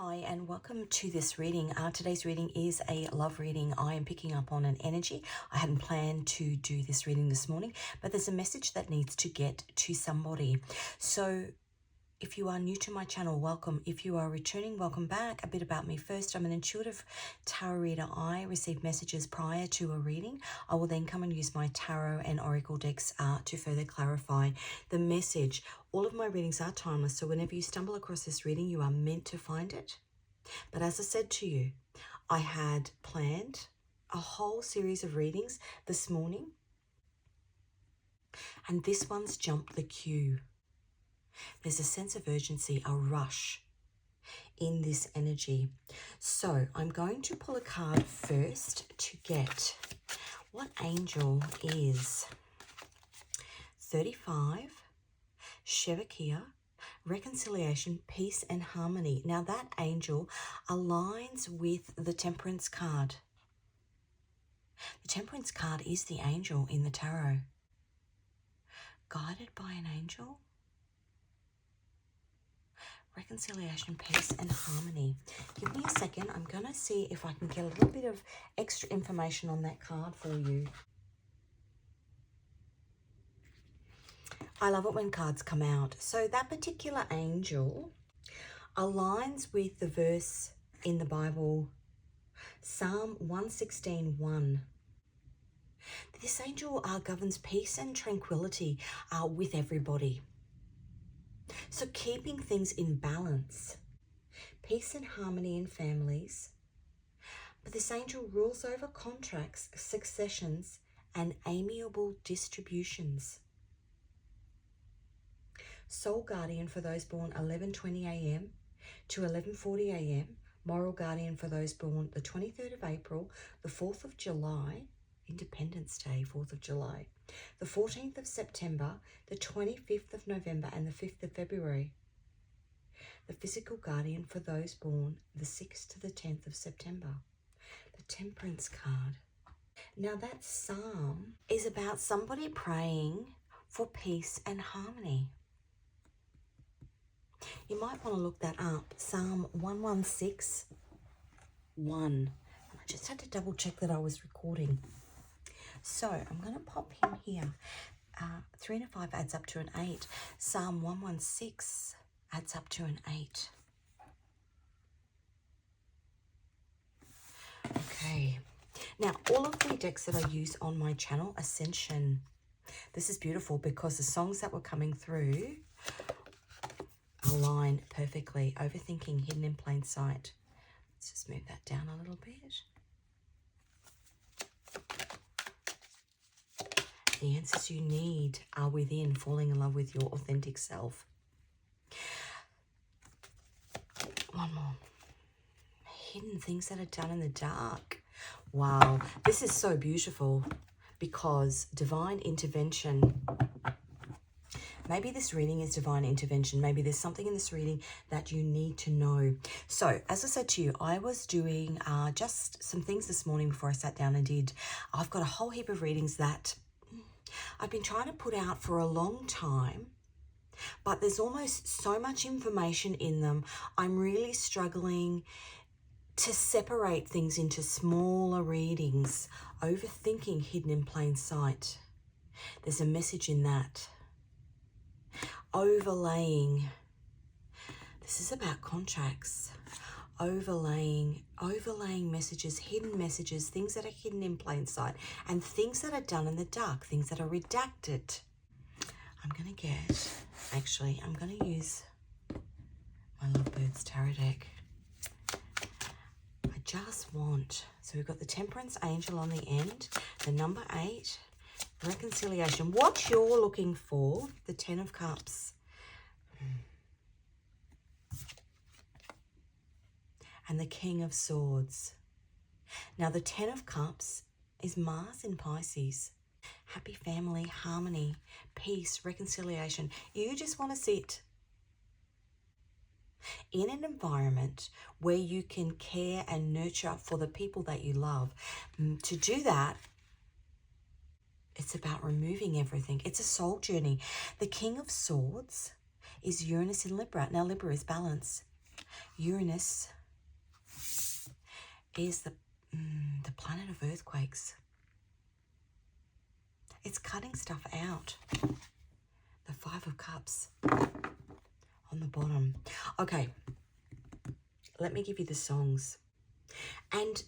Hi and welcome to this reading. Today's reading is a love reading. I am picking up on an energy. I hadn't planned to do this reading this morning, but there's a message that needs to get to somebody. So if you are new to my channel, welcome. If you are returning, welcome back. A bit about me first. I'm an intuitive tarot reader. I receive messages prior to a reading. I will then come and use my tarot and oracle decks to further clarify the message. All of my readings are timeless, so whenever you stumble across this reading, you are meant to find it. But as I said to you, I had planned a whole series of readings this morning, and this one's jumped the queue. There's a sense of urgency, a rush in this energy. So I'm going to pull a card first to get what angel is 35, Shevakia, reconciliation, peace and harmony. Now that angel aligns with the Temperance card. The Temperance card is the angel in the tarot. Guided by an angel. Reconciliation, peace and harmony. Give me a second. I'm going to see if I can get a little bit of extra information on that card for you. I love it when cards come out. So that particular angel aligns with the verse in the Bible, Psalm 116:1. This angel governs peace and tranquility with everybody. So keeping things in balance, peace and harmony in families. But this angel rules over contracts, successions, and amiable distributions. Soul guardian for those born 11:20 a.m. to 11:40 a.m. Moral guardian for those born the 23rd of April, the 4th of July, Independence Day, 4th of July, the 14th of September, the 25th of November, and the 5th of February. The physical guardian for those born the 6th to the 10th of September. The Temperance card. Now that psalm is about somebody praying for peace and harmony. You might want to look that up. Psalm 116:1. I just had to double check that I was recording. So I'm going to pop him here. 3 and a 5 adds up to an 8. Psalm 116 adds up to an 8. Okay. Now, all of the decks that I use on my channel, Ascension. This is beautiful because the songs that were coming through align perfectly. Overthinking, hidden in plain sight. Let's just move that down a little bit. The answers you need are within. Falling in love with your authentic self. One more. Hidden things that are done in the dark. Wow, this is so beautiful because divine intervention. Maybe this reading is divine intervention. Maybe there's something in this reading that you need to know. So, as I said to you, I was doing just some things this morning before I sat down and did. I've got a whole heap of readings that I've been trying to put out for a long time, but there's almost so much information in them. I'm really struggling to separate things into smaller readings. Overthinking, hidden in plain sight. There's a message in that. Overlaying. This is about contracts. Overlaying messages, hidden messages, things that are hidden in plain sight, and things that are done in the dark, things that are redacted. I'm going to use my Lovebirds Tarot deck. I just want, so we've got the Temperance angel on the end, the number 8, reconciliation. What you're looking for, the 10 of Cups. And the King of Swords. Now the 10 of Cups is Mars in Pisces. Happy family, harmony, peace, reconciliation. You just want to sit in an environment where you can care and nurture for the people that you love. To do that, it's about removing everything. It's a soul journey. The King of Swords is Uranus in Libra. Now Libra is balance. Uranus is the planet of earthquakes. It's cutting stuff out. The Five of Cups on the bottom. Okay, let me give you the songs. And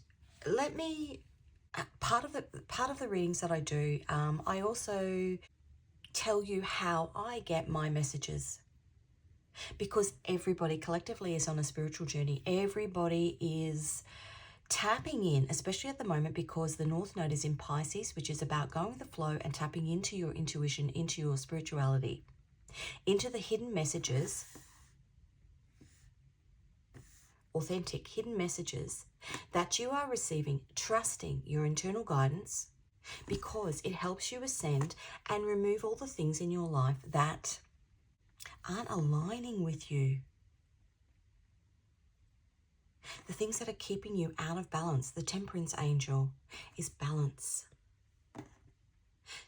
let me, part of the readings that I do, I also tell you how I get my messages. Because everybody collectively is on a spiritual journey. Everybody is tapping in, especially at the moment, because the North Node is in Pisces, which is about going with the flow and tapping into your intuition, into your spirituality, into the hidden messages, authentic hidden messages that you are receiving, trusting your internal guidance, because it helps you ascend and remove all the things in your life that aren't aligning with you. The things that are keeping you out of balance. The Temperance Angel is balance.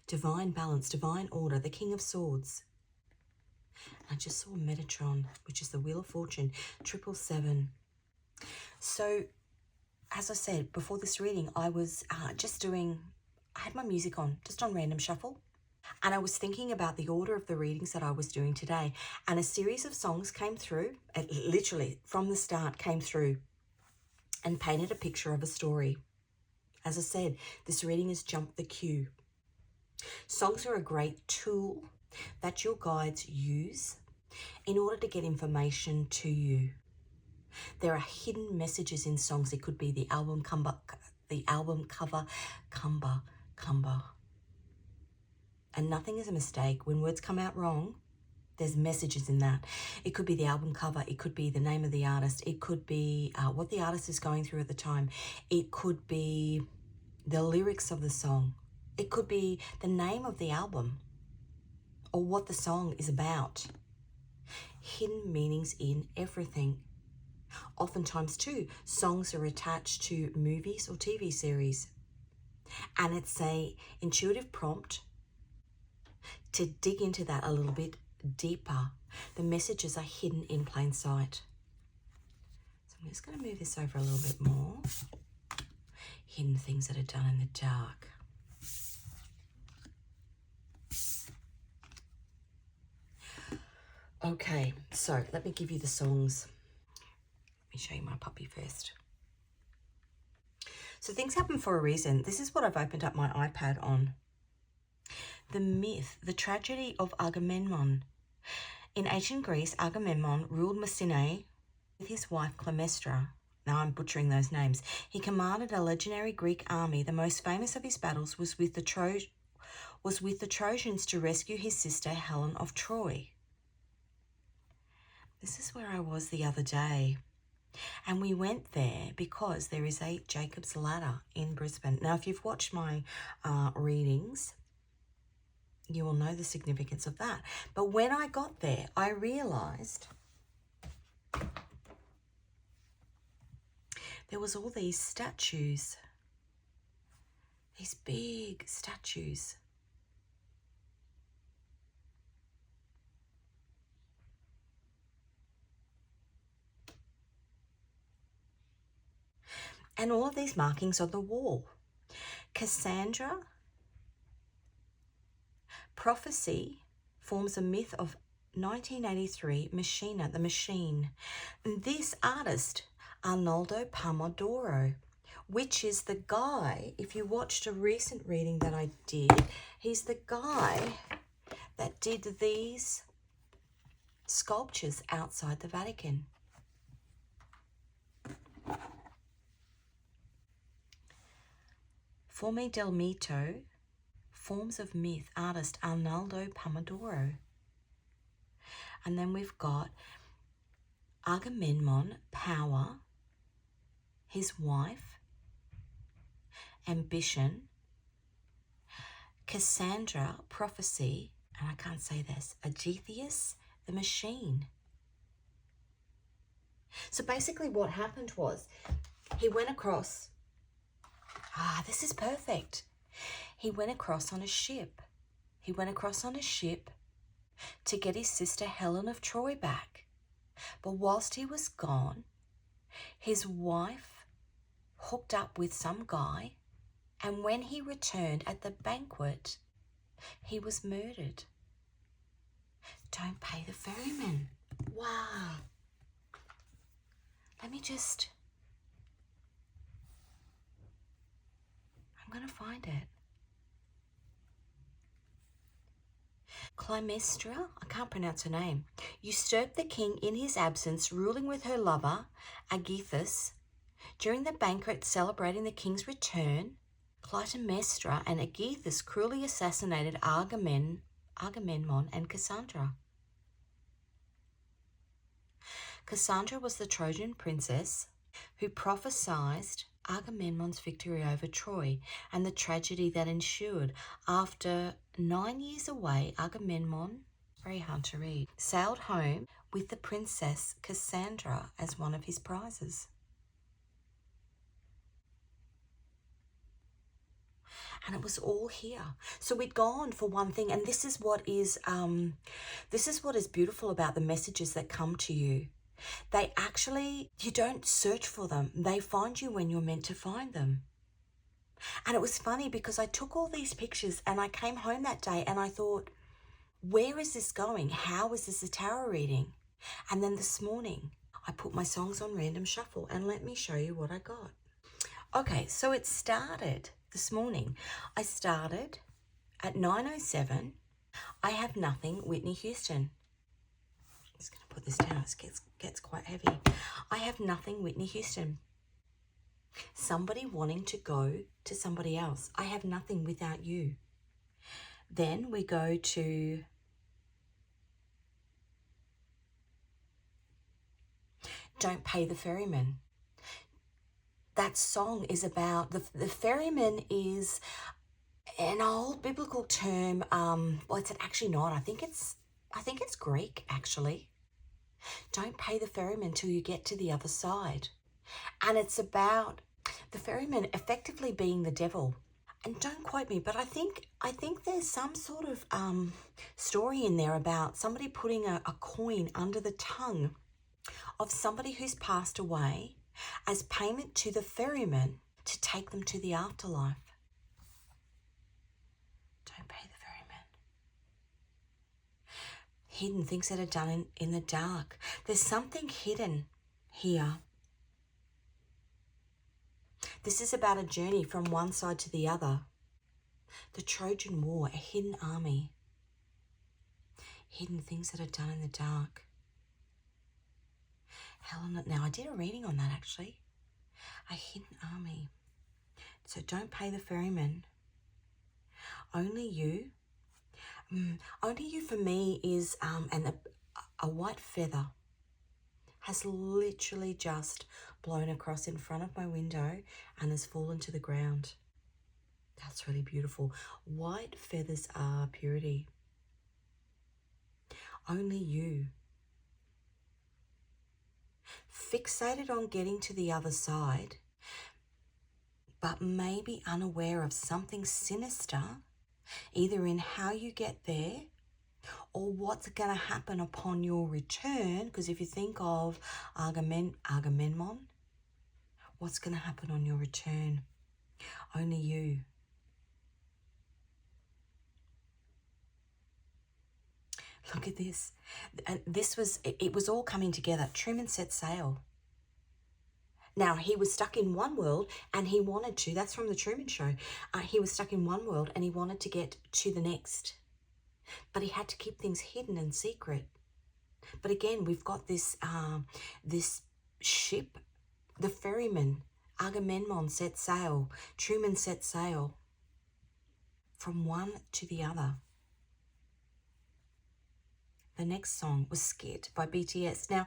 Divine balance, divine order, the King of Swords. I just saw Metatron, which is the Wheel of Fortune, 777. So, as I said, before this reading, I was I had my music on, just on random shuffle. And I was thinking about the order of the readings that I was doing today. And a series of songs came through, literally from the start came through and painted a picture of a story. As I said, this reading has jumped the queue. Songs are a great tool that your guides use in order to get information to you. There are hidden messages in songs. It could be the album cover, cumber. And nothing is a mistake. When words come out wrong, there's messages in that. It could be the album cover. It could be the name of the artist. It could be what the artist is going through at the time. It could be the lyrics of the song. It could be the name of the album or what the song is about. Hidden meanings in everything. Oftentimes too, songs are attached to movies or TV series. And it's a intuitive prompt to dig into that a little bit deeper. The messages are hidden in plain sight. So I'm just going to move this over a little bit more. Hidden things that are done in the dark. Okay, so let me give you the songs. Let me show you my puppy first. So things happen for a reason. This is what I've opened up my iPad on. The myth, the tragedy of Agamemnon. In ancient Greece, Agamemnon ruled Mycenae with his wife Clemestra. Now I'm butchering those names. He commanded a legendary Greek army. The most famous of his battles was with the Trojans to rescue his sister Helen of Troy. This is where I was the other day. And we went there because there is a Jacob's Ladder in Brisbane. Now, if you've watched my readings, you will know the significance of that. But when I got there, I realised there was all these statues, these big statues. And all of these markings on the wall. Cassandra, prophecy forms a myth of 1983 Machina, the Machine. And this artist, Arnaldo Pomodoro, which is the guy, if you watched a recent reading that I did, he's the guy that did these sculptures outside the Vatican. Forme del Mito, Forms of Myth, artist Arnaldo Pomodoro. And then we've got Agamemnon, power, his wife, ambition, Cassandra, prophecy, and I can't say this, Aegetheus, the machine. So basically what happened was he went across, this is perfect. He went across on a ship. He went across on a ship to get his sister Helen of Troy back. But whilst he was gone, his wife hooked up with some guy, and when he returned at the banquet, he was murdered. Don't pay the ferryman. Wow. I'm going to find it. Clymestra, I can't pronounce her name, usurped the king in his absence, ruling with her lover, Aegisthus. During the banquet celebrating the king's return, Clytemnestra and Aegisthus cruelly assassinated Agamemnon and Cassandra. Cassandra was the Trojan princess who prophesied Agamemnon's victory over Troy and the tragedy that ensued. After 9 years away, Agamemnon, very hard to read, sailed home with the princess Cassandra as one of his prizes. And it was all here. So we'd gone for one thing, and this is what is beautiful about the messages that come to you. They actually, you don't search for them. They find you when you're meant to find them. And it was funny because I took all these pictures and I came home that day and I thought, where is this going? How is this a tarot reading? And then this morning, I put my songs on random shuffle, and let me show you what I got. Okay, so it started this morning. I started at 9:07. I Have Nothing, Whitney Houston. I'm just going to put this down. It gets quite heavy. I Have Nothing, Whitney Houston. Somebody wanting to go to somebody else. I have nothing without you. Then we go to Don't Pay the Ferryman. That song is about, the ferryman is an old biblical term. Well, it's actually not. I think it's Greek, actually. Don't pay the ferryman till you get to the other side. And it's about the ferryman effectively being the devil. And don't quote me, but I think there's some sort of story in there about somebody putting a coin under the tongue of somebody who's passed away as payment to the ferryman to take them to the afterlife. Don't pay the ferryman. Hidden things that are done in the dark. There's something hidden here. This is about a journey from one side to the other. The Trojan War, a hidden army. Hidden things that are done in the dark. Helen, now I did a reading on that actually. A hidden army. So don't pay the ferryman. Only you. Only you for me is, and a white feather has literally just blown across in front of my window and has fallen to the ground. That's really beautiful. White feathers are purity. Only you. Fixated on getting to the other side, but maybe unaware of something sinister, either in how you get there or what's going to happen upon your return. Because if you think of Agamemnon, what's going to happen on your return? Only you. Look at this. And it was all coming together. Truman set sail. Now, he was stuck in one world and he wanted to, that's from the Truman Show, he was stuck in one world and he wanted to get to the next. But he had to keep things hidden and secret. But again, we've got this ship, the ferryman, Agamemnon set sail, Truman set sail from one to the other. The next song was Skid by BTS. Now,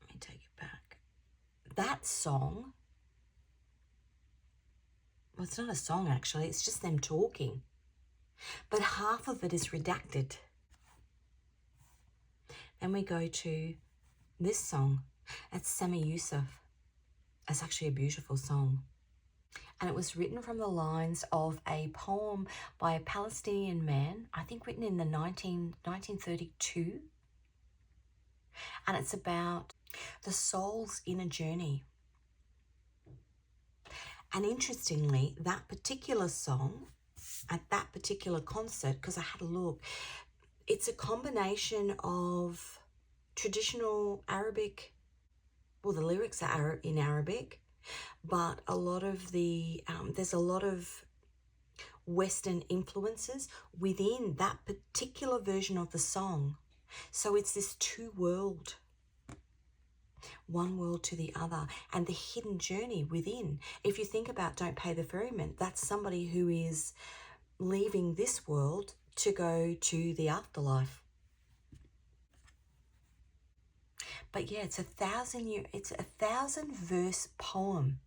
let me take it back. That song, well, it's not a song actually, it's just them talking. But half of it is redacted. Then we go to this song. That's Sami Yusuf. It's actually a beautiful song. And it was written from the lines of a poem by a Palestinian man, I think written in the 1932. And it's about the soul's inner journey. And interestingly, that particular song at that particular concert, because I had a look, it's a combination of traditional Arabic, well, the lyrics are in Arabic, but a lot of the, there's a lot of Western influences within that particular version of the song. So it's this two world, one world to the other, and the hidden journey within. If you think about Don't Pay the Ferryman, that's somebody who is leaving this world to go to the afterlife. But yeah, it's a 1,000 verse poem.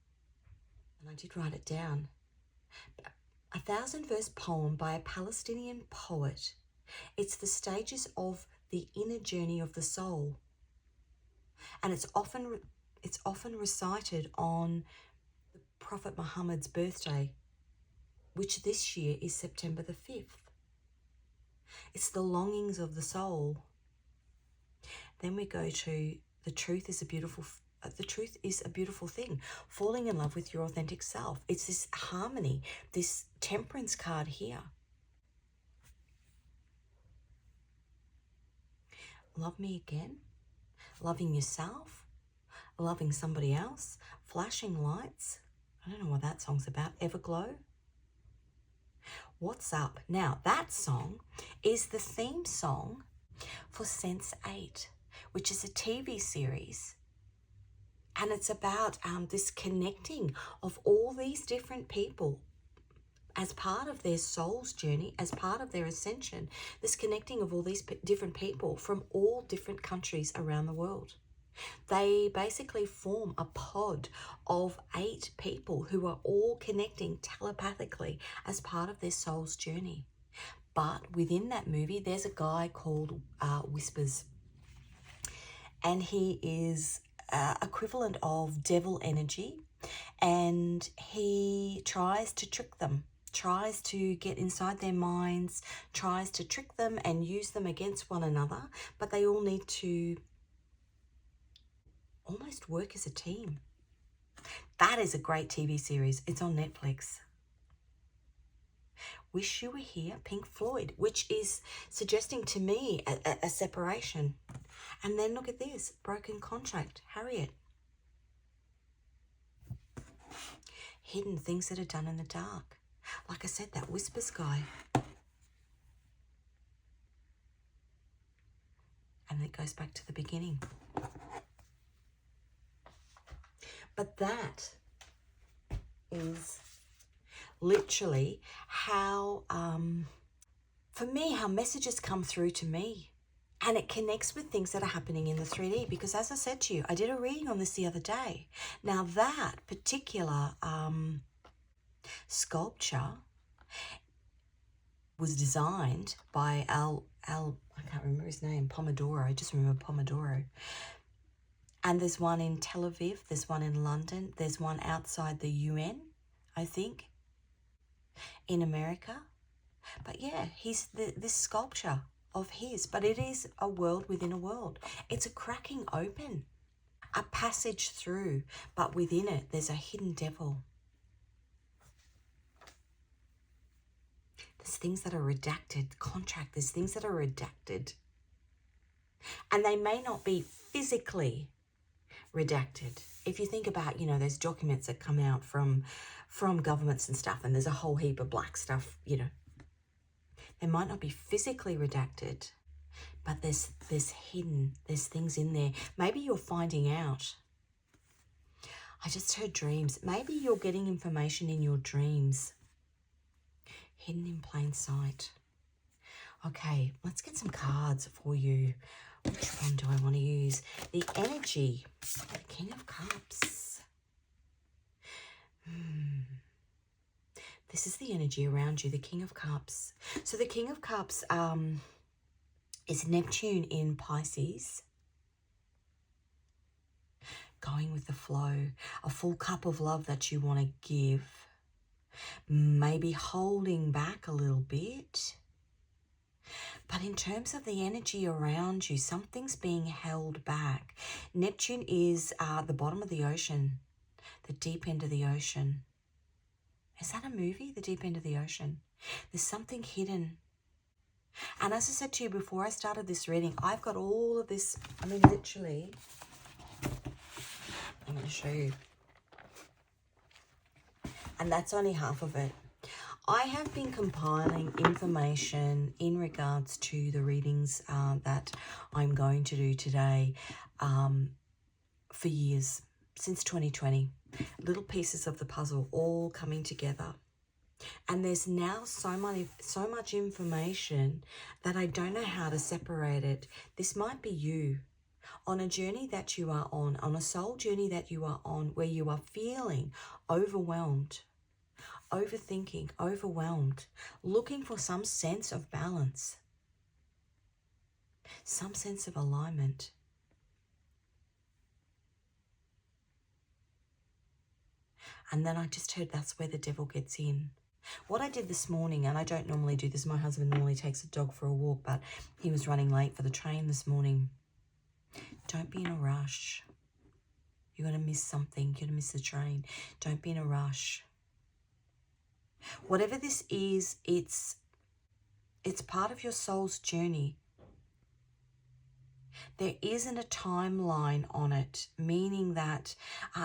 And I did write it down. A 1,000 verse poem by a Palestinian poet. It's the stages of the inner journey of the soul. And it's often recited on the Prophet Muhammad's birthday, which this year is September the 5th. It's the longings of the soul. Then we go to the truth is a beautiful thing. Falling in love with your authentic self. It's this harmony, this temperance card here. Love me again. Loving yourself. Loving somebody else. Flashing lights. I don't know what that song's about. Everglow. What's up? Now, that song is the theme song for Sense8, which is a TV series. And it's about this connecting of all these different people as part of their soul's journey, as part of their ascension, this connecting of all these different people from all different countries around the world. They basically form a pod of 8 people who are all connecting telepathically as part of their soul's journey. But within that movie, there's a guy called Whispers. And he is equivalent of devil energy. And he tries to trick them, tries to get inside their minds, tries to trick them and use them against one another. But they all need to almost work as a team. That is a great TV series. It's on Netflix. Wish You Were Here, Pink Floyd, which is suggesting to me a separation. And then look at this, Broken Contract, Harriet. Hidden things that are done in the dark. Like I said, that Whispers guy. And it goes back to the beginning. But that is literally how, for me, how messages come through to me. And it connects with things that are happening in the 3D. Because as I said to you, I did a reading on this the other day. Now that particular sculpture was designed by I can't remember his name, Pomodoro. I just remember Pomodoro. And there's one in Tel Aviv, there's one in London, there's one outside the UN, I think, in America. But yeah, he's this sculpture of his, but it is a world within a world. It's a cracking open, a passage through, but within it, there's a hidden devil. There's things that are redacted, contract, there's things that are redacted. And they may not be physically redacted. If you think about, those documents that come out from governments and stuff, and there's a whole heap of black stuff, they might not be physically redacted, but there's hidden, there's things in there. Maybe you're finding out. I just heard dreams. Maybe you're getting information in your dreams. Hidden in plain sight. Okay, let's get some cards for you. Which one do I want to use? The energy, the King of Cups. This is the energy around you, the King of Cups. So the King of Cups is Neptune in Pisces. Going with the flow. A full cup of love that you want to give. Maybe holding back a little bit. But in terms of the energy around you, something's being held back. Neptune is the bottom of the ocean, the deep end of the ocean. Is that a movie, The Deep End of the Ocean? There's something hidden. And as I said to you before I started this reading, I've got all of this, I mean, literally, I'm going to show you. And that's only half of it. I have been compiling information in regards to the readings that I'm going to do today for years, since 2020. Little pieces of the puzzle all coming together. And there's now so much information that I don't know how to separate it. This might be you on a journey that you are on a soul journey that you are on, where you are feeling overwhelmed, overthinking, overwhelmed, looking for some sense of balance, some sense of alignment. And then I just heard that's where the devil gets in. What I did this morning, and I don't normally do this, my husband normally takes a dog for a walk, but he was running late for the train this morning. Don't be in a rush. You're going to miss something. You're going to miss the train. Don't be in a rush. Whatever this is, it's part of your soul's journey. There isn't a timeline on it, meaning that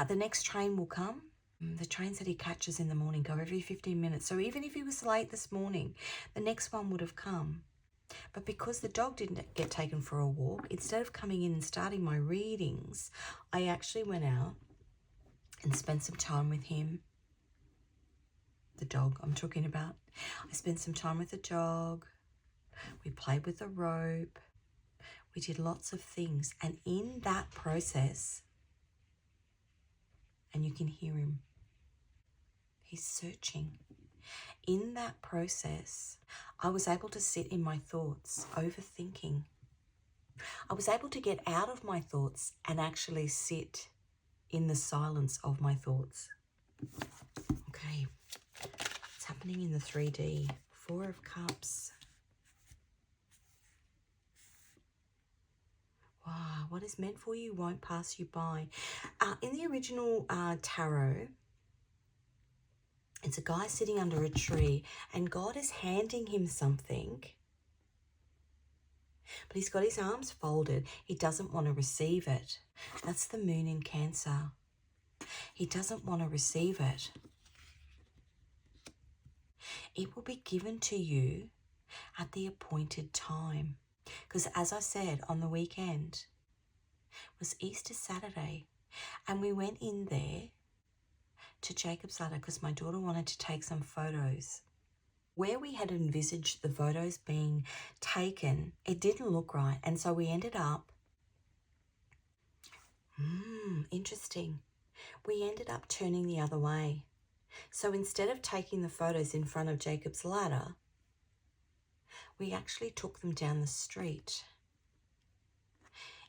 the next train will come. The trains that he catches in the morning go every 15 minutes. So even if he was late this morning, the next one would have come. But because the dog didn't get taken for a walk, instead of coming in and starting my readings, I actually went out and spent some time with him. The dog I'm talking about. I spent some time with the dog. We played with the rope. We did lots of things. And in that process, and you can hear him, he's searching. In that process, I was able to sit in my thoughts, overthinking. I was able to get out of my thoughts and actually sit in the silence of my thoughts. Okay, what's happening in the 3D? Four of Cups. Wow, what is meant for you won't pass you by. In the original tarot, it's a guy sitting under a tree and God is handing him something, but he's got his arms folded. He doesn't want to receive it. That's the moon in Cancer. He doesn't want to receive it. It will be given to you at the appointed time. Because as I said, on the weekend was Easter Saturday, and we went in there to Jacob's Ladder because my daughter wanted to take some photos. Where we had envisaged the photos being taken, it didn't look right, and so we ended up, interesting, we ended up turning the other way. So instead of taking the photos in front of Jacob's Ladder, we actually took them down the street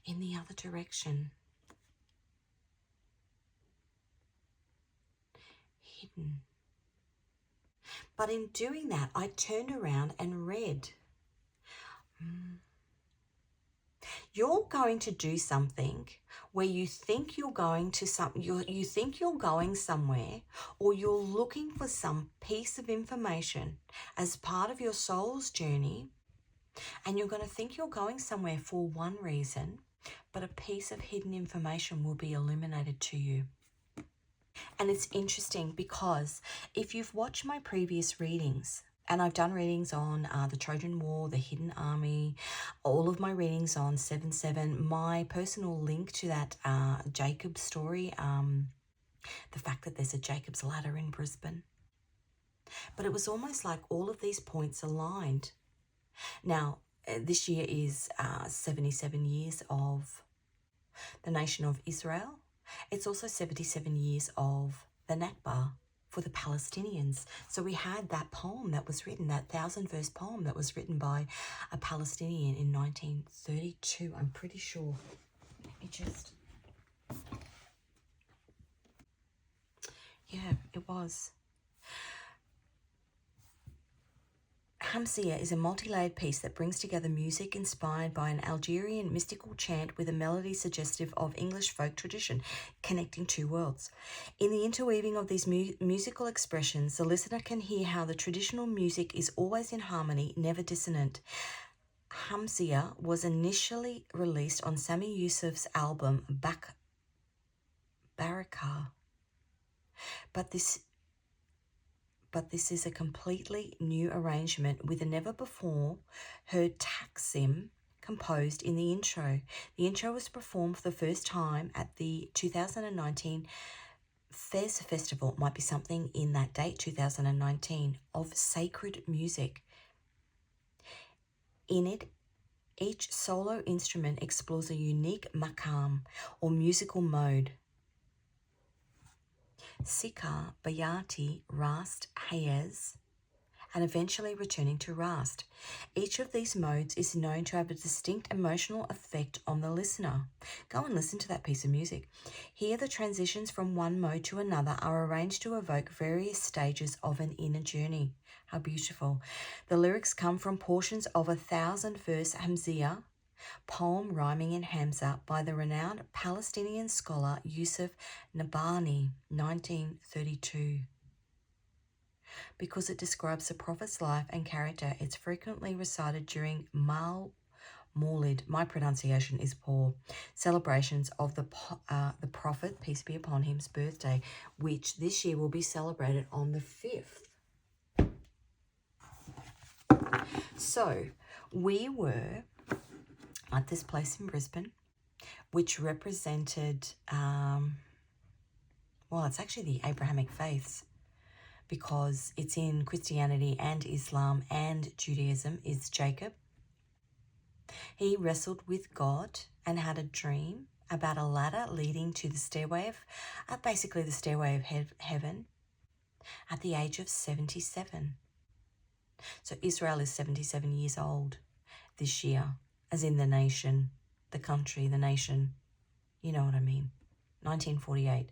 in the other direction. Hidden. But in doing that, I turned around and read. You're going to do something where you think you're going to you think you're going somewhere, or you're looking for some piece of information as part of your soul's journey, and you're going to think you're going somewhere for one reason, but a piece of hidden information will be illuminated to you. And it's interesting because if you've watched my previous readings, and I've done readings on the Trojan War, the Hidden Army, all of my readings on 7/7, my personal link to that Jacob story, the fact that there's a Jacob's Ladder in Brisbane. But it was almost like all of these points aligned. Now, this year is 77 years of the nation of Israel. It's also 77 years of the Nakba for the Palestinians. So we had that poem that was written, that 1,000-verse poem that was written by a Palestinian in 1932, I'm pretty sure. Let me just... Yeah, it was. Hamsia is a multi-layered piece that brings together music inspired by an Algerian mystical chant with a melody suggestive of English folk tradition, connecting two worlds. In the interweaving of these musical expressions, the listener can hear how the traditional music is always in harmony, never dissonant. Hamsia was initially released on Sami Yusuf's album Baraka, but this is a completely new arrangement with a never-before-heard taksim composed in the intro. The intro was performed for the first time at the 2019 Fez Festival, might be something in that date, 2019, of sacred music. In it, each solo instrument explores a unique maqam, or musical mode. Sikar, Bayati, Rast, Hayez, and eventually returning to Rast. Each of these modes is known to have a distinct emotional effect on the listener. Go and listen to that piece of music. Here, the transitions from one mode to another are arranged to evoke various stages of an inner journey. How beautiful. The lyrics come from portions of a 1,000-verse Hamziya poem rhyming in Hamza by the renowned Palestinian scholar Yusuf Nabhani, 1932. Because it describes the Prophet's life and character, it's frequently recited during Maulid, my pronunciation is poor, celebrations of the Prophet, peace be upon him's birthday, which this year will be celebrated on the 5th. So, we were at this place in Brisbane, which represented, well, it's actually the Abrahamic faiths, because it's in Christianity and Islam and Judaism, is Jacob. He wrestled with God and had a dream about a ladder leading to the stairway of, basically the stairway of heaven, at the age of 77. So Israel is 77 years old this year, as in the nation, the country, the nation, you know what I mean. 1948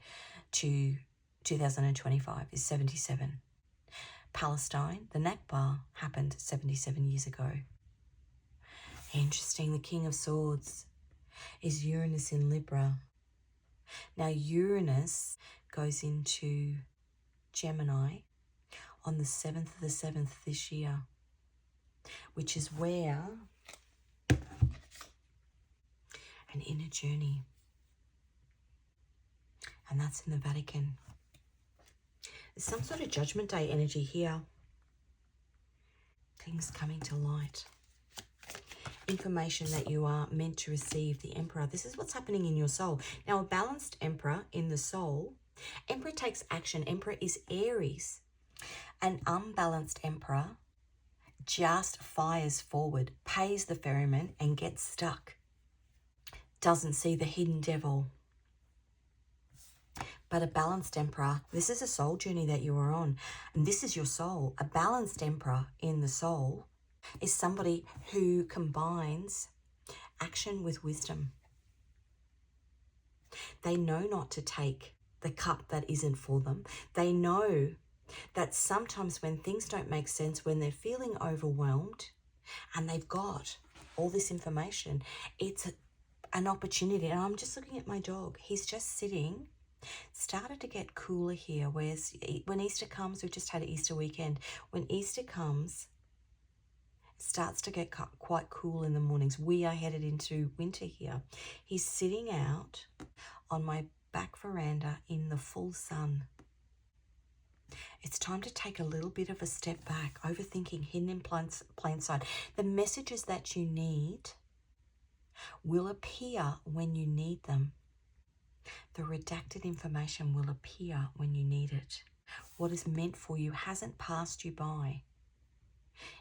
to 2025 is 77. Palestine, the Nakba, happened 77 years ago. Interesting, the King of Swords is Uranus in Libra. Now Uranus goes into Gemini on the 7th of the 7th this year, which is where an inner journey, and that's in the Vatican. There's some sort of Judgment Day energy here. Things coming to light. Information that you are meant to receive. The Emperor. This is what's happening in your soul. Now, a balanced Emperor in the soul. Emperor takes action. Emperor is Aries. An unbalanced Emperor just fires forward, pays the ferryman and gets stuck. Doesn't see the hidden devil. But a balanced Emperor, this is a soul journey that you are on, and this is your soul. A balanced Emperor in the soul is somebody who combines action with wisdom. They know not to take the cup that isn't for them. They know that sometimes when things don't make sense, when they're feeling overwhelmed and they've got all this information, it's an opportunity. And I'm just looking at my dog. He's just sitting. Started to get cooler here. Whereas when Easter comes, we've just had an Easter weekend. When Easter comes, it starts to get quite cool in the mornings. We are headed into winter here. He's sitting out on my back veranda in the full sun. It's time to take a little bit of a step back. Overthinking, hidden in plain sight. The messages that you need will appear when you need them. The redacted information will appear when you need it. What is meant for you hasn't passed you by.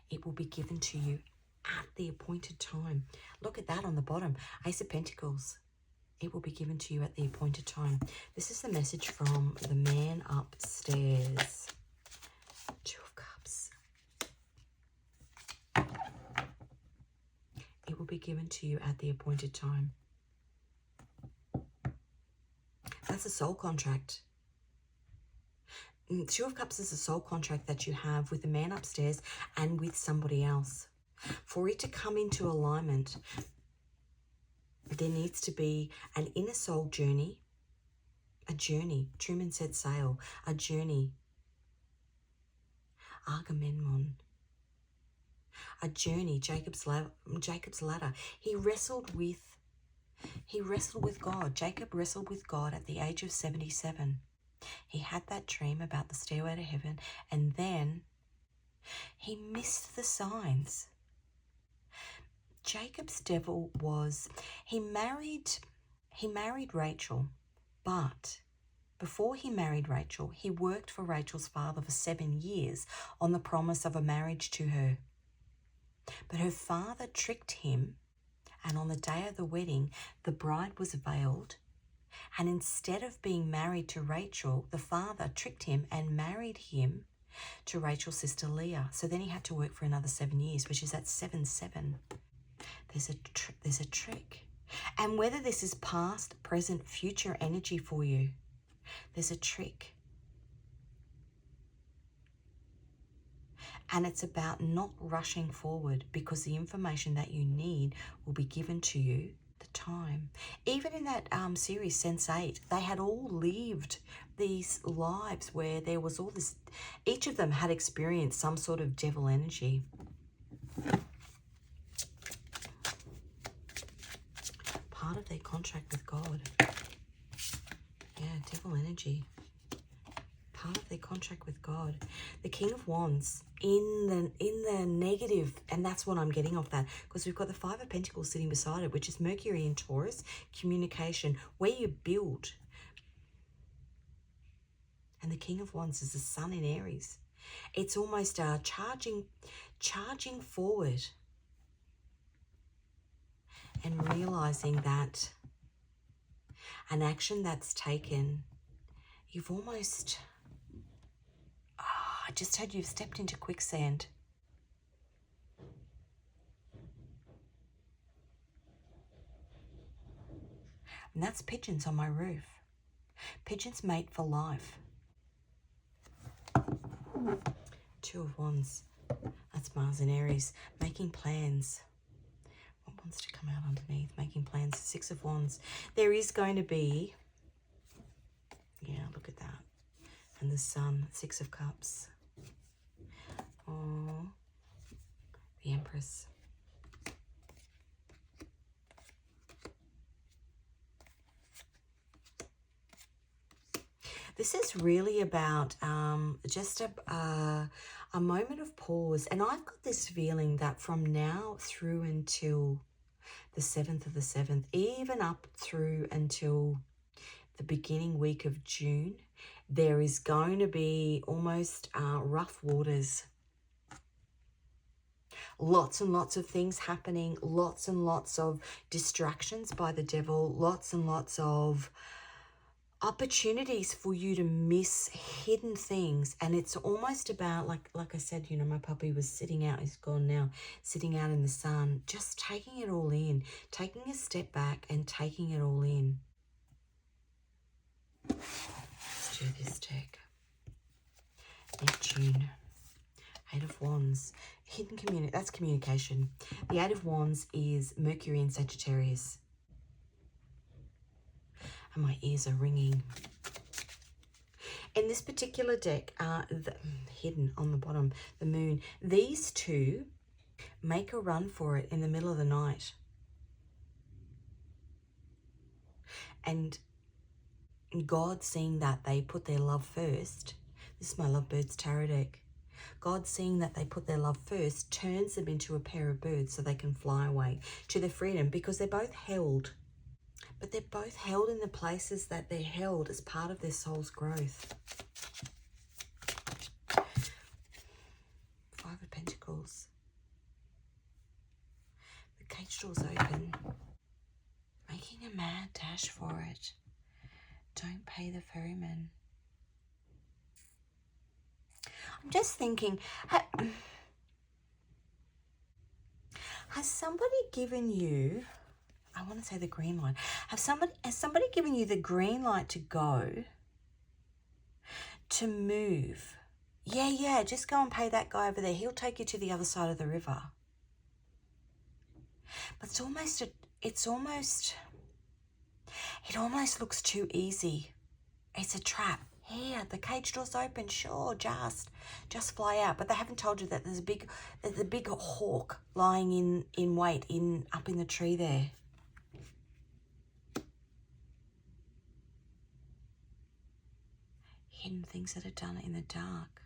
It will be given to you at the appointed time. Look at that on the bottom. Ace of Pentacles. It will be given to you at the appointed time. This is the message from the man upstairs. Two of Cups. It will be given to you at the appointed time. That's a soul contract. Two of Cups is a soul contract that you have with the man upstairs and with somebody else. For it to come into alignment, there needs to be an inner soul journey, a journey. Truman said sail, a journey. Agamemnon, a journey. Jacob's ladder. He wrestled with God. Jacob wrestled with God at the age of 77. He had that dream about the stairway to heaven, and then he missed the signs. Jacob's devil was, he married Rachel, but before he married Rachel, he worked for Rachel's father for 7 years on the promise of a marriage to her. But her father tricked him, and on the day of the wedding, the bride was veiled. And instead of being married to Rachel, the father tricked him and married him to Rachel's sister Leah. So then he had to work for another 7 years, which is at 7-7. There's a trick. And whether this is past, present, future energy for you, there's a trick. And it's about not rushing forward, because the information that you need will be given to you the time. Even in that series, Sense8, they had all lived these lives where there was all this, each of them had experienced some sort of devil energy. Part of their contract with God. Yeah, devil energy. Part of their contract with God. The King of Wands in the negative, and that's what I'm getting off that, because we've got the Five of Pentacles sitting beside it, which is Mercury in Taurus, communication, where you build. And the King of Wands is the Sun in Aries. It's almost charging forward and realizing that an action that's taken, you've almost, I just had you've stepped into quicksand. And that's pigeons on my roof. Pigeons mate for life. Two of Wands. That's Mars in Aries. Making plans. What wants to come out underneath? Making plans. Six of Wands. There is going to be, yeah, look at that. And the Sun. Six of Cups. Oh, the Empress. This is really about just a moment of pause. And I've got this feeling that from now through until the 7th of the 7th, even up through until the beginning week of June, there is going to be almost rough waters. Lots and lots of things happening, lots and lots of distractions by the devil, lots and lots of opportunities for you to miss hidden things. And it's almost about, like I said, you know, my puppy was sitting out, he's gone now, sitting out in the sun, just taking it all in, taking a step back and taking it all in. Let's do this deck. Neptune. Eight of Wands. Hidden that's communication. The Eight of Wands is Mercury in Sagittarius. And my ears are ringing. In this particular deck, hidden on the bottom, the Moon, these two make a run for it in the middle of the night. And God, seeing that they put their love first, this is my Lovebirds Tarot deck, God, seeing that they put their love first, turns them into a pair of birds so they can fly away to their freedom, because they're both held. But they're both held in the places that they're held as part of their soul's growth. Five of Pentacles. The cage door's open. Making a mad dash for it. Don't pay the ferryman. I'm just thinking, has somebody given you, I want to say the green light, has somebody given you the green light to go? to move. Yeah, just go and pay that guy over there. He'll take you to the other side of the river. But it almost looks too easy. It's a trap. Here, the cage door's open. Sure, just fly out. But they haven't told you that there's a big hawk lying in wait up in the tree there. Hidden things that are done in the dark.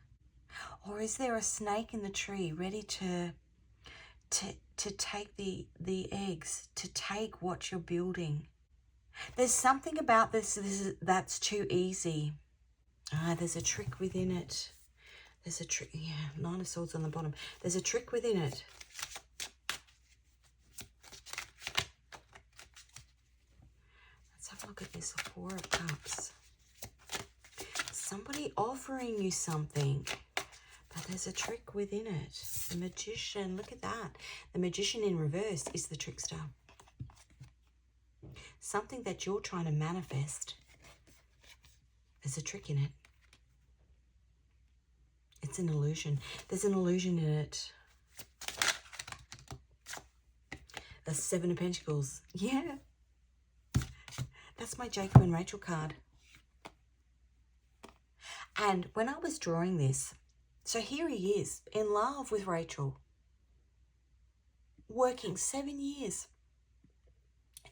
Or is there a snake in the tree ready to take the eggs, to take what you're building? There's something about this that's too easy. There's a trick within it. There's a trick. Yeah, 9 of Swords on the bottom. There's a trick within it. Let's have a look at this. The 4 of Cups. Somebody offering you something, but there's a trick within it. The Magician. Look at that. The Magician in reverse is the trickster. Something that you're trying to manifest. There's a trick in it. It's an illusion. There's an illusion in it. The 7 of Pentacles. Yeah. That's my Jacob and Rachel card. And when I was drawing this, so here he is, in love with Rachel. Working 7 years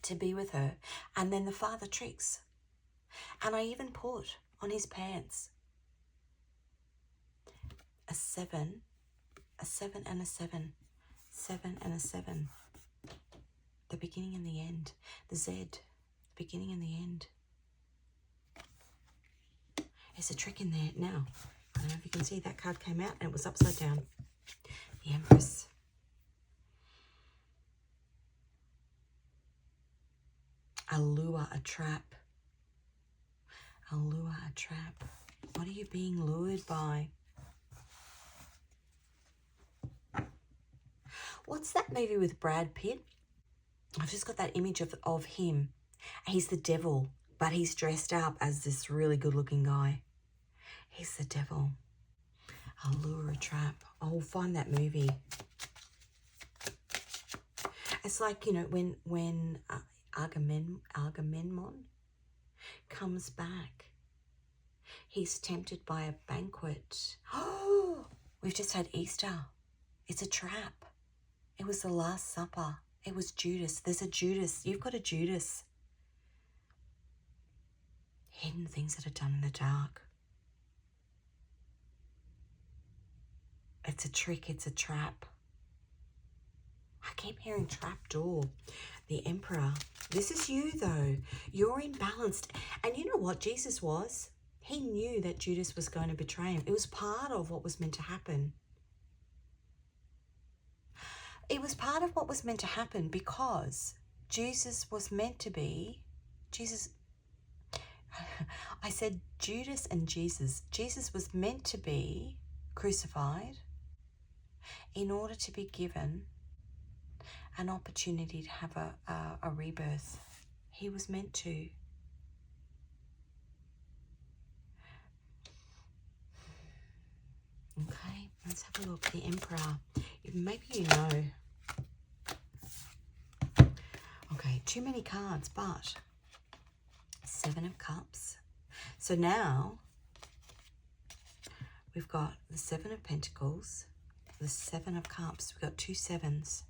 to be with her. And then the father tricks. And I even put on his pants a 7 and a 7. 7 and a 7. The beginning and the end. The Z. The beginning and the end. There's a trick in there. Now, I don't know if you can see, that card came out and it was upside down. The Empress. A lure, a trap. A lure, a trap. What are you being lured by? What's that movie with Brad Pitt? I've just got that image of him. He's the devil, but he's dressed up as this really good-looking guy. He's the devil. A lure, a trap. I'll find that movie. It's like, you know, when Agamemnon comes back. He's tempted by a banquet. Oh, we've just had Easter. It's a trap. It was the Last Supper. It was Judas. There's a Judas. You've got a Judas. Hidden things that are done in the dark. It's a trick. It's a trap. I keep hearing trap door. The Emperor. This is you, though. You're imbalanced. And you know what Jesus was? He knew that Judas was going to betray him. It was part of what was meant to happen. It was part of what was meant to happen because Jesus was meant to be... I said Judas and Jesus. Jesus was meant to be crucified in order to be given an opportunity to have a rebirth. He was meant to. Okay, let's have a look. The Emperor. Maybe you know. Okay, too many cards, but 7 of Cups. So now we've got the 7 of Pentacles, the 7 of Cups. We've got 2 7s.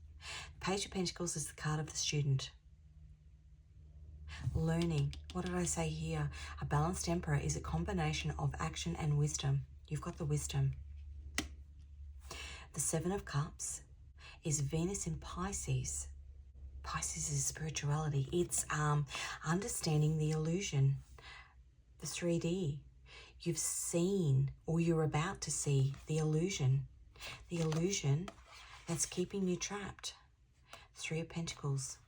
Page of Pentacles is the card of the student. Learning. What did I say here? A balanced Emperor is a combination of action and wisdom. You've got the wisdom. The 7 of Cups is Venus in Pisces. Pisces is spirituality. It's understanding the illusion, the 3D. You've seen, or you're about to see, the illusion that's keeping you trapped. 3 of Pentacles.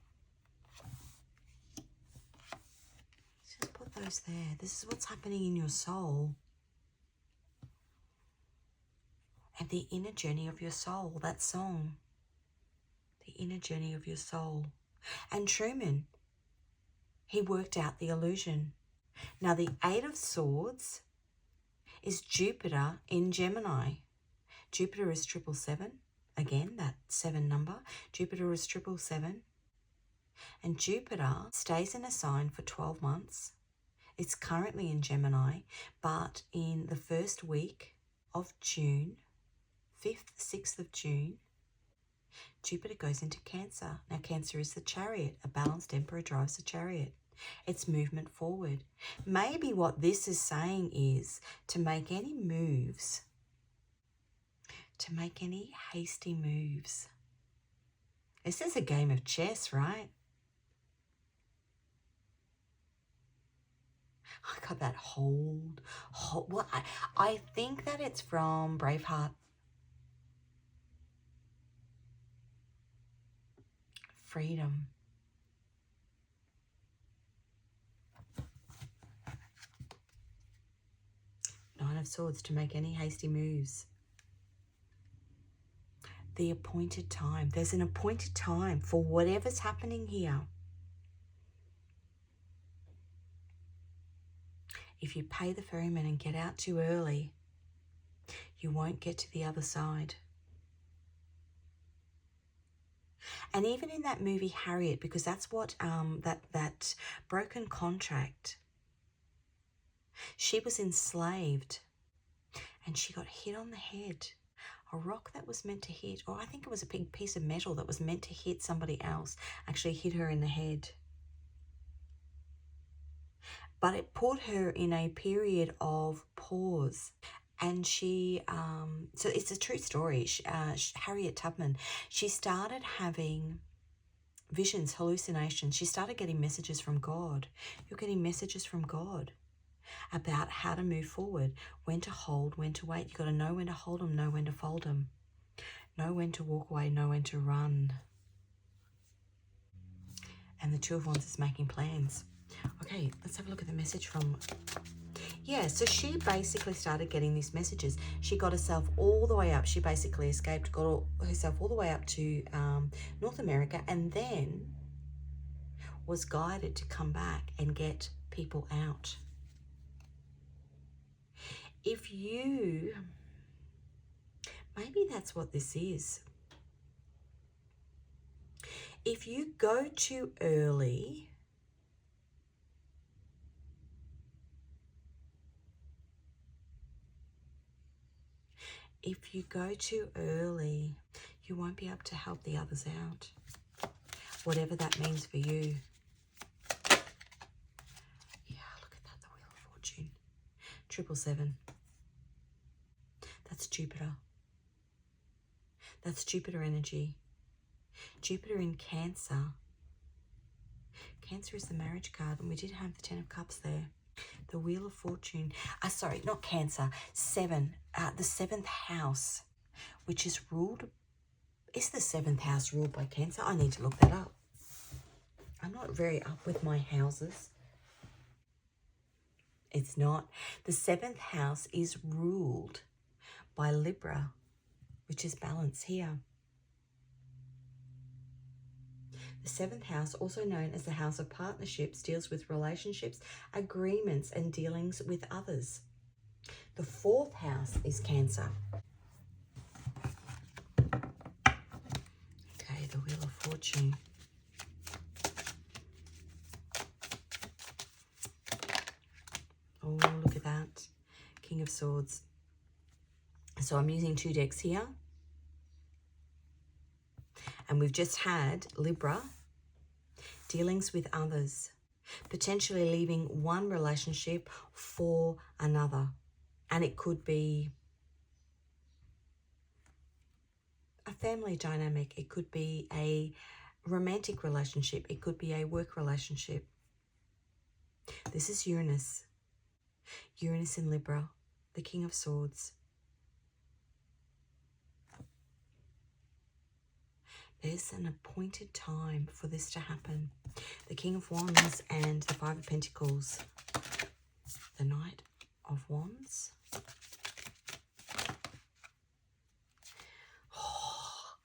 Just put those there. This is what's happening in your soul. And the inner journey of your soul, that song. The inner journey of your soul. And Truman, he worked out the illusion. Now the 8 of Swords is Jupiter in Gemini. Jupiter is 777. Again, that 7 number. Jupiter is 777. And Jupiter stays in a sign for 12 months. It's currently in Gemini, but in the first week of June, 5th, 6th of June, Jupiter goes into Cancer. Now, Cancer is the chariot. A balanced emperor drives a chariot. It's movement forward. Maybe what this is saying is to make any moves, to make any hasty moves. This is a game of chess, right? I got that hold. Well, I think that it's from Braveheart. Freedom. Nine of Swords, to make any hasty moves. The appointed time. There's an appointed time for whatever's happening here. If you pay the ferryman and get out too early, you won't get to the other side. And even in that movie Harriet, because that's what that broken contract, she was enslaved and she got hit on the head. A rock that was meant to hit, or I think it was a big piece of metal that was meant to hit somebody else, actually hit her in the head. But it put her in a period of pause. And she, so it's a true story. Harriet Tubman, she started having visions, hallucinations. She started getting messages from God. You're getting messages from God about how to move forward, when to hold, when to wait. You've got to know when to hold them, know when to fold them, know when to walk away, know when to run. And the Two of Wands is making plans. Okay, let's have a look at the message from... Yeah, so she basically started getting these messages. She got herself all the way up. She basically escaped, got herself all the way up to North America, and then was guided to come back and get people out. If you... Maybe that's what this is. If you go too early... If you go too early, you won't be able to help the others out, whatever that means for you. Yeah, look at that, the Wheel of Fortune. 777. That's Jupiter. That's Jupiter energy. Jupiter in Cancer. Cancer is the marriage card, and we did have the Ten of Cups there. The Wheel of Fortune. Sorry, not Cancer. 7. The 7th house, which is ruled... Is the 7th house ruled by Cancer? I need to look that up. I'm not very up with my houses. It's not. The 7th house is ruled by Libra, which is balance here. The 7th house, also known as the house of partnerships, deals with relationships, agreements, and dealings with others. The 4th house is Cancer. Okay, the Wheel of Fortune. Oh, look at that. King of Swords. So I'm using 2 decks here. And we've just had Libra, dealings with others, potentially leaving one relationship for another. And it could be a family dynamic. It could be a romantic relationship. It could be a work relationship. This is Uranus. Uranus in Libra, the King of Swords. There's an appointed time for this to happen. The King of Wands and the Five of Pentacles. The Knight of Wands. Oh,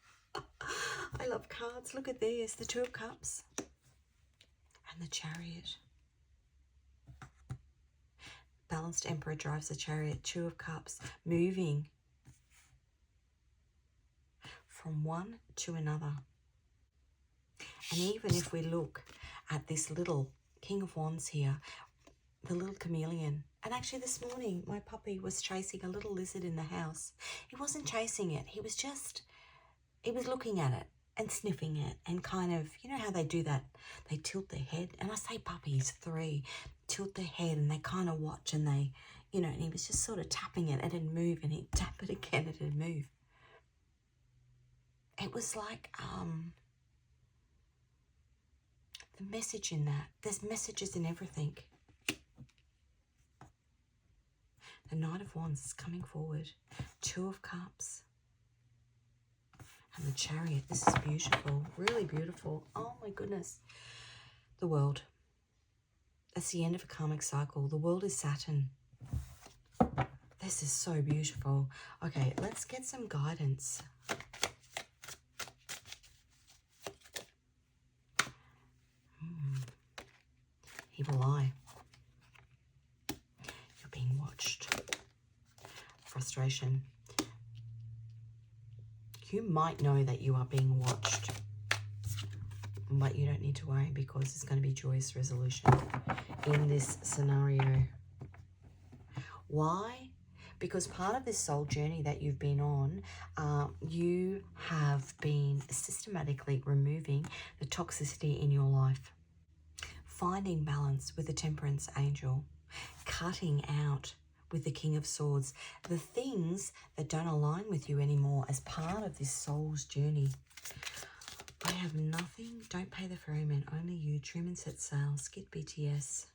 I love cards. Look at this. The Two of Cups and the Chariot. Balanced Emperor drives the chariot. Two of Cups, moving from one to another. And even if we look at this little King of Wands here, the little chameleon. And actually this morning, my puppy was chasing a little lizard in the house. He wasn't chasing it. He was looking at it and sniffing it and kind of, you know how they do that? They tilt their head. And I say puppies, 3, tilt their head and they kind of watch and they, you know, and he was just sort of tapping it and it'd move and he'd tap it again and it'd move. It was like the message in that. There's messages in everything. The Knight of Wands is coming forward. 2 of Cups. And the Chariot. This is beautiful. Really beautiful. Oh my goodness. The World. That's the end of a karmic cycle. The World is Saturn. This is so beautiful. Okay, let's get some guidance. Evil eye. You're being watched. Frustration. You might know that you are being watched, but you don't need to worry because it's going to be joyous resolution in this scenario. Why? Because part of this soul journey that you've been on, you have been systematically removing the toxicity in your life. Finding balance with the Temperance Angel, cutting out with the King of Swords, the things that don't align with you anymore as part of this soul's journey. I have nothing, don't pay the ferryman, only you, Truman set sail, skid BTS.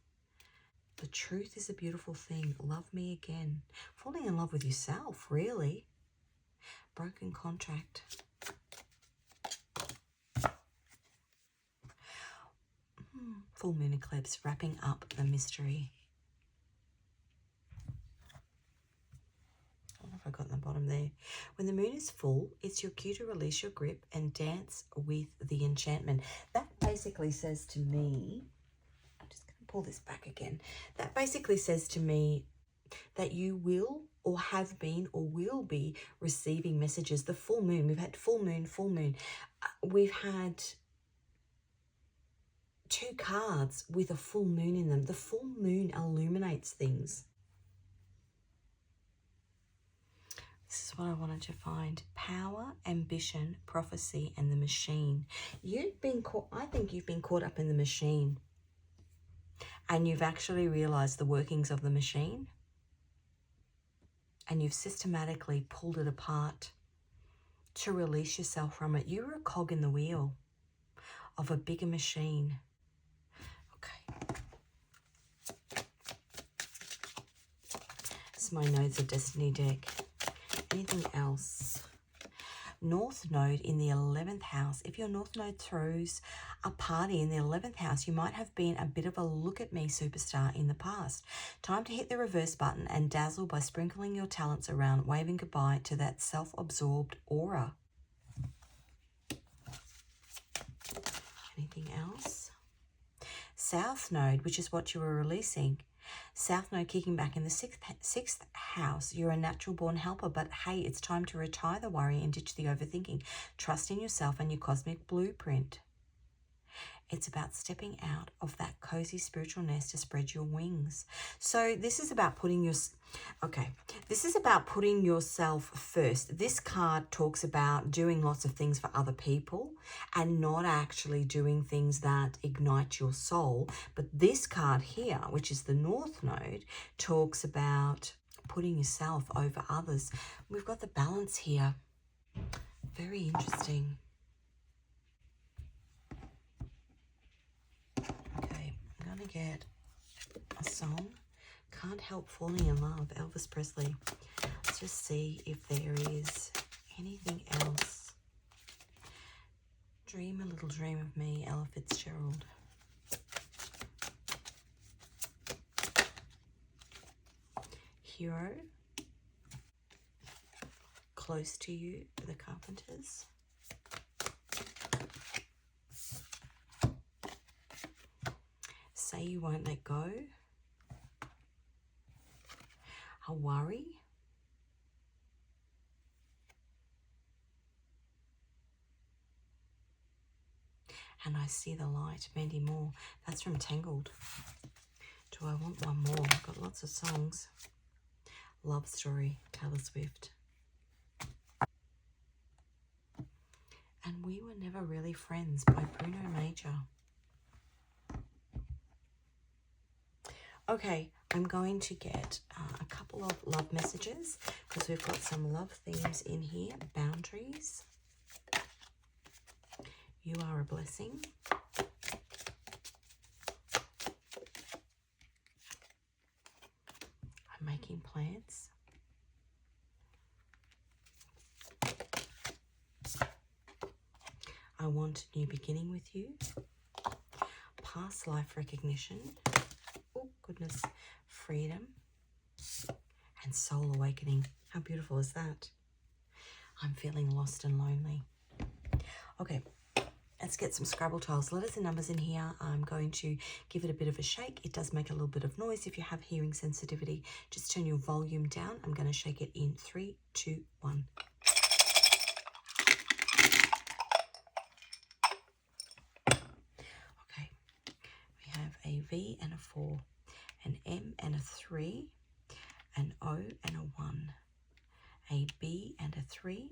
The truth is a beautiful thing, love me again. Falling in love with yourself, really. Broken contract. Full moon eclipse, wrapping up the mystery. What have I got in the bottom there? When the moon is full, it's your cue to release your grip and dance with the enchantment. That basically says to me, I'm just going to pull this back again. That basically says to me that you will or have been or will be receiving messages. The full moon, we've had full moon, full moon. We've had 2 cards with a full moon in them. The full moon illuminates things. This is what I wanted to find. Power, ambition, prophecy, and the machine. You've been caught, I think you've been caught up in the machine. And you've actually realized the workings of the machine. And you've systematically pulled it apart to release yourself from it. You're a cog in the wheel of a bigger machine. Okay. This is my Nodes of Destiny deck. Anything else? North Node in the 11th house. If your North Node throws a party in the 11th house, you might have been a bit of a look at me superstar in the past. Time to hit the reverse button and dazzle by sprinkling your talents around, waving goodbye to that self-absorbed aura. Anything else? South Node, which is what you were releasing. South Node kicking back in the sixth house. You're a natural born helper, but hey, it's time to retire the worry and ditch the overthinking. Trust in yourself and your cosmic blueprint. It's about stepping out of that cozy spiritual nest to spread your wings. So this is about putting this is about putting yourself first. This card talks about doing lots of things for other people and not actually doing things that ignite your soul. But this card here, which is the North Node, talks about putting yourself over others. We've got the balance here. Very interesting. I'm going to get a song. Can't Help Falling in Love, Elvis Presley. Let's just see if there is anything else. Dream a Little Dream of Me, Ella Fitzgerald. Hero. Close to You, The Carpenters. Say You Won't Let Go. a worry. And I see the light, Mandy Moore. That's from Tangled. Do I want one more? I've got lots of songs. Love Story, Taylor Swift. And We Were Never Really Friends by Bruno Major. Okay, I'm going to get a couple of love messages because we've got some love themes in here. Boundaries. You are a blessing. I'm making plans. I want a new beginning with you. Past life recognition. Oh, goodness. Freedom. And soul awakening. How beautiful is that? I'm feeling lost and lonely. Okay, let's get some Scrabble tiles. Letters and numbers in here. I'm going to give it a bit of a shake. It does make a little bit of noise. If you have hearing sensitivity, just turn your volume down. I'm going to shake it in 3, 2, 1. Okay, we have a V and a 4, an M and a 3, an O and a 1, a B and a 3,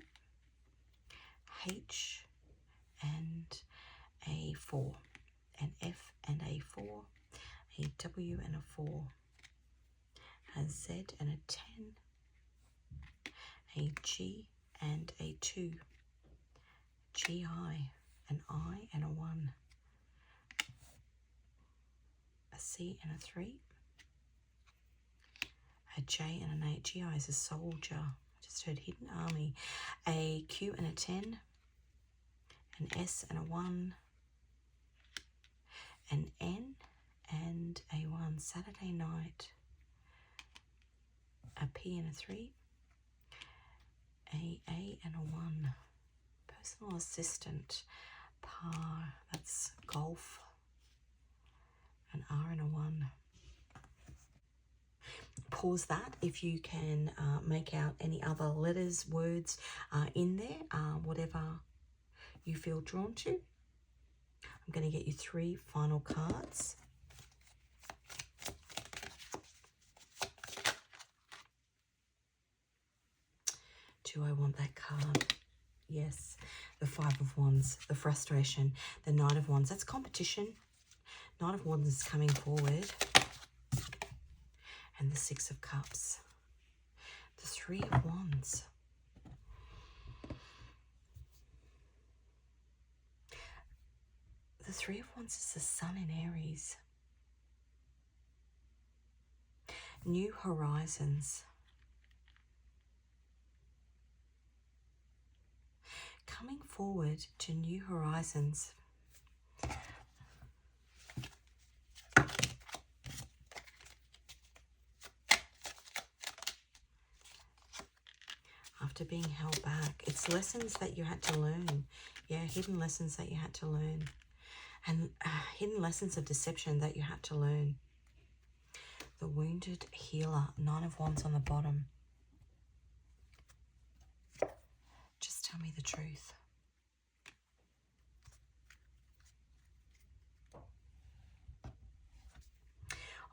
H and a 4, an F and a 4, a W and a 4, a Z and a 10, a G and a 2, GI, an I and a 1, a C and a 3, a J and an 8. GI is a soldier. I just heard hidden army. A Q and a 10, an S and a 1, an N and a 1, Saturday night, a P and a 3, a and a 1, personal assistant, par, that's golf, an R and a 1. Pause that if you can make out any other letters, words in there, whatever you feel drawn to. I'm going to get you 3 final cards. Do I want that card? Yes. The 5 of Wands, the frustration, the Knight of Wands. That's competition. Knight of Wands is coming forward. And the 6 of Cups. The 3 of Wands. The 3 of Wands is the Sun in Aries. New horizons. Coming forward to new horizons. After being held back. It's lessons that you had to learn. Yeah, hidden lessons that you had to learn. And hidden lessons of deception that you had to learn. The wounded healer. 9 of Wands on the bottom. Just tell me the truth.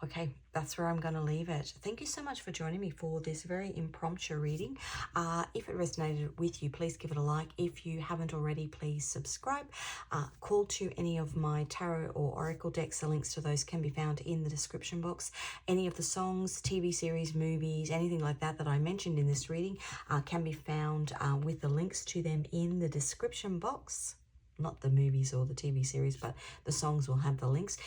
Okay, that's where I'm going to leave it. Thank you so much for joining me for this very impromptu reading. If it resonated with you, please give it a like. If you haven't already, please subscribe. Call to any of my tarot or oracle decks. The links to those can be found in the description box. Any of the songs, TV series, movies, anything like that that I mentioned in this reading can be found with the links to them in the description box. Not the movies or the TV series, but the songs will have the links.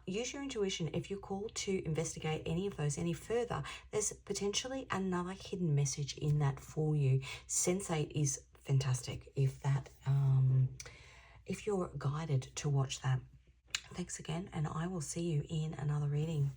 Use your intuition. If you're called to investigate any of those any further, there's potentially another hidden message in that for you. Sensate is fantastic if that, if you're guided to watch that. Thanks again, and I will see you in another reading.